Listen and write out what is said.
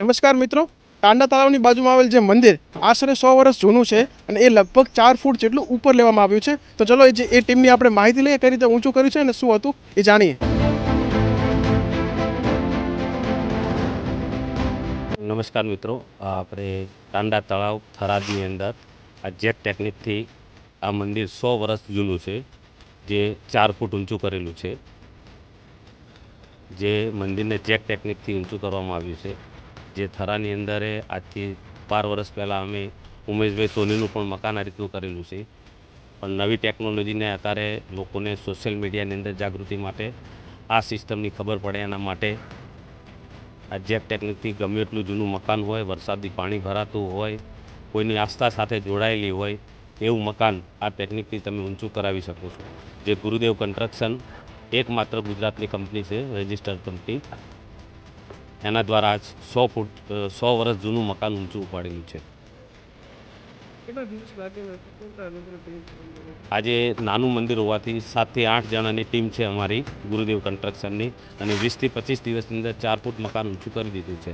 નમસ્કાર મિત્રો, તાંડા તળાવની બાજુમાં આવેલ જે મંદિર આશરે 100 વર્ષ જૂનું છે અને એ લગભગ 4 ફૂટ જેટલું ઉપર લેવામાં આવ્યું છે. તો ચલો એ ટીમની આપણે માહિતી લઈએ કઈ રીતે ઊંચું કર્યું છે અને શું હતું એ જાણીએ. નમસ્કાર મિત્રો, આપણે તાંડા તળાવ થરાદની અંદર આ જેક ટેકનિકથી આ મંદિર 100 વર્ષ જૂનું છે, જે 4 ફૂટ ઊંચું કરેલું છે. જે મંદિરને જેક ટેકનિકથી ઊંચું કરવામાં આવ્યું છે. જે થરાની અંદર આજથી 12 વર્ષ પહેલાં અમે ઉમેશભાઈ સોનીનું પણ મકાન આ રીતનું કરેલું છે. પણ નવી ટેકનોલોજીને અત્યારે લોકોને સોશિયલ મીડિયાની અંદર જાગૃતિ માટે આ સિસ્ટમની ખબર પડે એના માટે આ જેક ટેકનિકથી ગમે એટલું જૂનું મકાન હોય, વરસાદી પાણી ભરાતું હોય, કોઈની આસ્થા સાથે જોડાયેલી હોય એવું મકાન આ ટેકનિકથી તમે ઊંચું કરાવી શકો છો. જે ગુરુદેવ કન્સ્ટ્રક્શન એકમાત્ર ગુજરાતની કંપની છે, રજિસ્ટર્ડ કંપની, એના દ્વારા આજ 100 વર્ષ જૂનું મકાન ઊંચું ઉપાડેલું છે. આજે નાનું મંદિર હોવાથી 7 થી 8 જણાની ટીમ છે અમારી ગુરુદેવ કન્સ્ટ્રક્શનની, અને 20 થી 25 દિવસની અંદર 4 ફૂટ મકાન ઊંચું કરી દીધું છે.